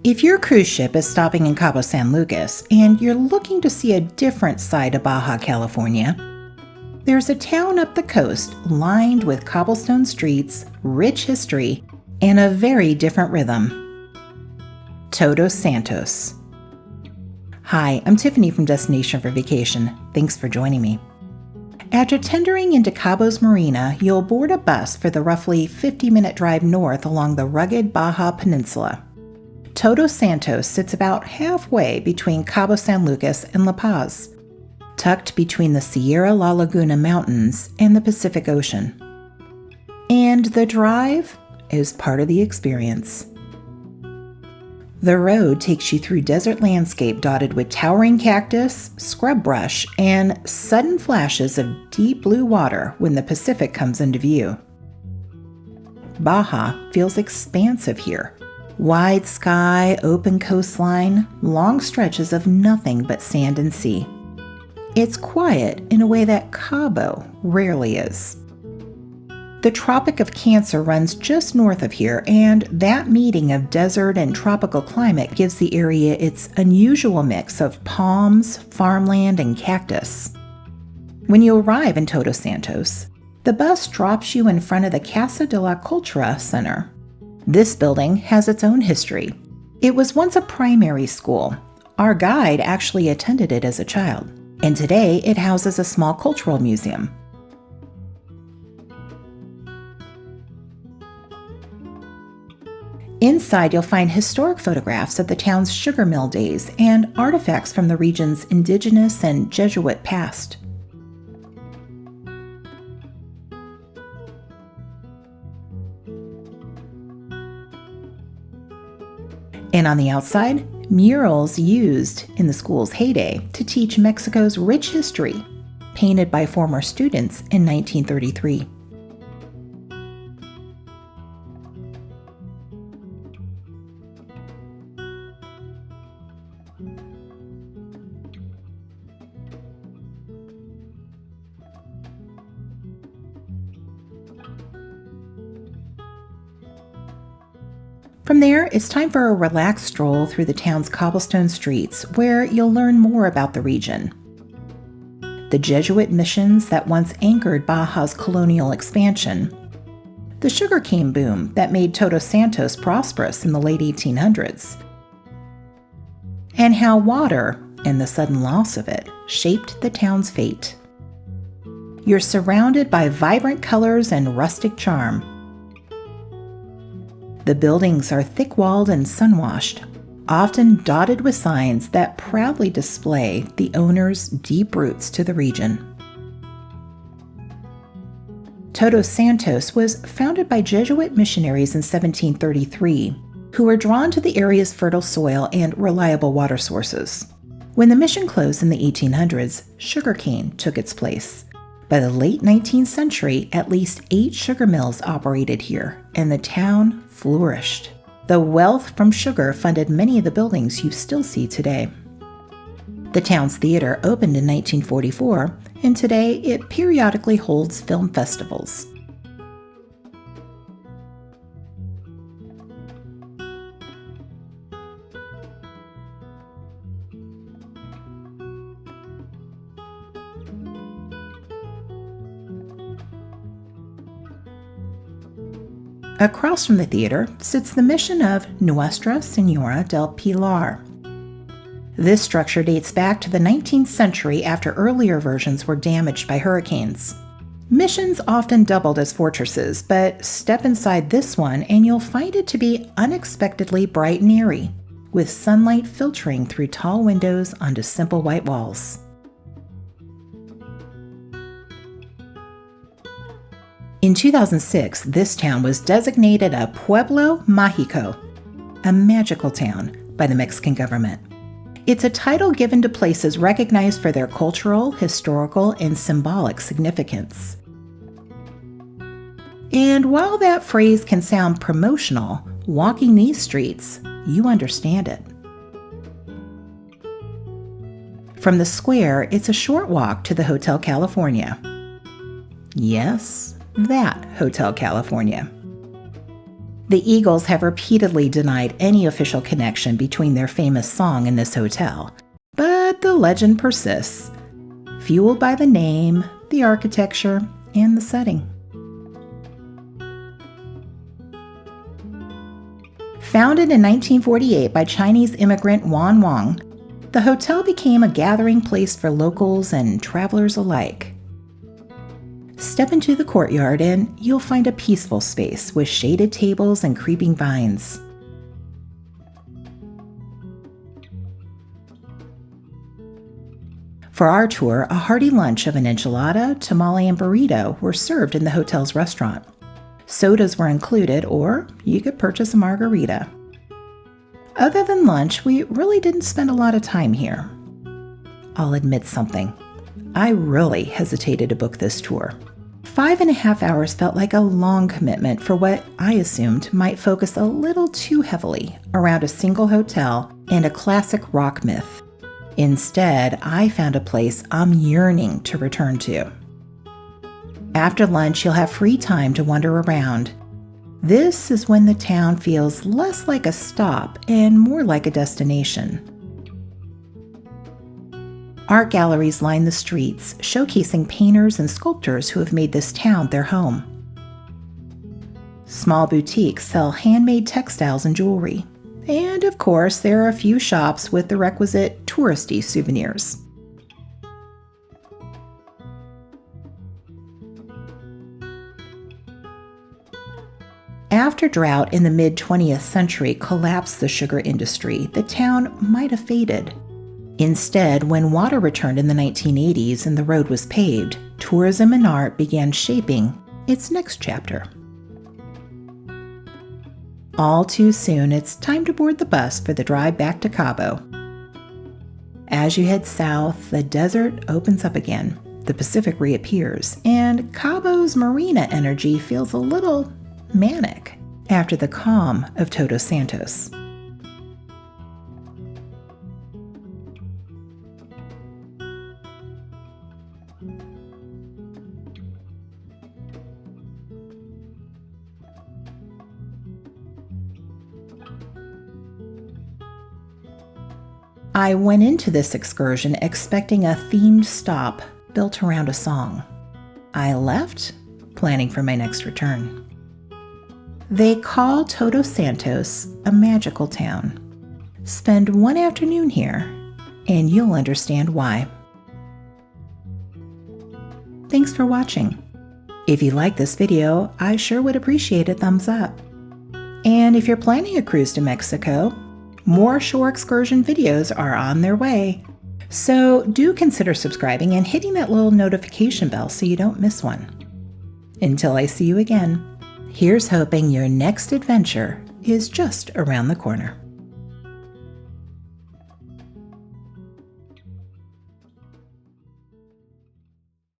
If your cruise ship is stopping in Cabo San Lucas and you're looking to see a different side of Baja California, there's a town up the coast lined with cobblestone streets, rich history, and a very different rhythm. Todos Santos. Hi, I'm Tiffany from Destination for Vacation. Thanks for joining me. After tendering into Cabo's marina, you'll board a bus for the roughly 50-minute drive north along the rugged Baja Peninsula. Todos Santos sits about halfway between Cabo San Lucas and La Paz, tucked between the Sierra La Laguna Mountains and the Pacific Ocean. And the drive is part of the experience. The road takes you through desert landscape dotted with towering cactus, scrub brush, and sudden flashes of deep blue water when the Pacific comes into view. Baja feels expansive here. Wide sky, open coastline, long stretches of nothing but sand and sea. It's quiet in a way that Cabo rarely is. The Tropic of Cancer runs just north of here, and that meeting of desert and tropical climate gives the area its unusual mix of palms, farmland, and cactus. When you arrive in Todos Santos, the bus drops you in front of the Casa de la Cultura Center. This building has its own history. It was once a primary school. Our guide actually attended it as a child, and today it houses a small cultural museum. Inside, you'll find historic photographs of the town's sugar mill days and artifacts from the region's indigenous and Jesuit past. And on the outside, murals used in the school's heyday to teach Mexico's rich history, painted by former students in 1933. From there, it's time for a relaxed stroll through the town's cobblestone streets, where you'll learn more about the region. The Jesuit missions that once anchored Baja's colonial expansion, the sugarcane boom that made Todos Santos prosperous in the late 1800s, and how water, and the sudden loss of it, shaped the town's fate. You're surrounded by vibrant colors and rustic charm. The buildings are thick-walled and sun-washed, often dotted with signs that proudly display the owner's deep roots to the region. Todos Santos was founded by Jesuit missionaries in 1733, who were drawn to the area's fertile soil and reliable water sources. When the mission closed in the 1800s, sugarcane took its place. By the late 19th century, at least 8 sugar mills operated here, and the town flourished. The wealth from sugar funded many of the buildings you still see today. The town's theater opened in 1944, and today it periodically holds film festivals. Across from the theater sits the mission of Nuestra, Señora del Pilar. This structure dates back to the 19th century after earlier versions were damaged by hurricanes. Missions often doubled as fortresses, but step inside this one and you'll find it to be unexpectedly bright and airy, with sunlight filtering through tall windows onto simple white walls. In 2006, this town was designated a Pueblo Mágico, a magical town, by the Mexican government. It's a title given to places recognized for their cultural, historical, and symbolic significance. And while that phrase can sound promotional, walking these streets, you understand it. From the square, it's a short walk to the Hotel California. Yes, that Hotel California. The Eagles have repeatedly denied any official connection between their famous song and this hotel, but the legend persists, fueled by the name, the architecture, and the setting. Founded in 1948 by Chinese immigrant Wan Wang, the hotel became a gathering place for locals and travelers alike. Step into the courtyard and you'll find a peaceful space with shaded tables and creeping vines. For our tour, a hearty lunch of an enchilada, tamale, and burrito were served in the hotel's restaurant. Sodas were included, or you could purchase a margarita. Other than lunch, we really didn't spend a lot of time here. I'll admit something. I really hesitated to book this tour. 5.5 hours felt like a long commitment for what I assumed might focus a little too heavily around a single hotel and a classic rock myth. Instead, I found a place I'm yearning to return to. After lunch, you'll have free time to wander around. This is when the town feels less like a stop and more like a destination. Art galleries line the streets, showcasing painters and sculptors who have made this town their home. Small boutiques sell handmade textiles and jewelry. And of course, there are a few shops with the requisite touristy souvenirs. After drought in the mid-20th century collapsed the sugar industry, the town might have faded. Instead, when water returned in the 1980s and the road was paved, tourism and art began shaping its next chapter. All too soon, it's time to board the bus for the drive back to Cabo. As you head south, the desert opens up again, the Pacific reappears, and Cabo's marina energy feels a little manic after the calm of Todos Santos. I went into this excursion expecting a themed stop built around a song. I left planning for my next return. They call Todos Santos a magical town. Spend one afternoon here, and you'll understand why. Thanks for watching. If you like this video, I sure would appreciate a thumbs up. And if you're planning a cruise to Mexico, more shore excursion videos are on their way. So do consider subscribing and hitting that little notification bell so you don't miss one. Until I see you again, here's hoping your next adventure is just around the corner.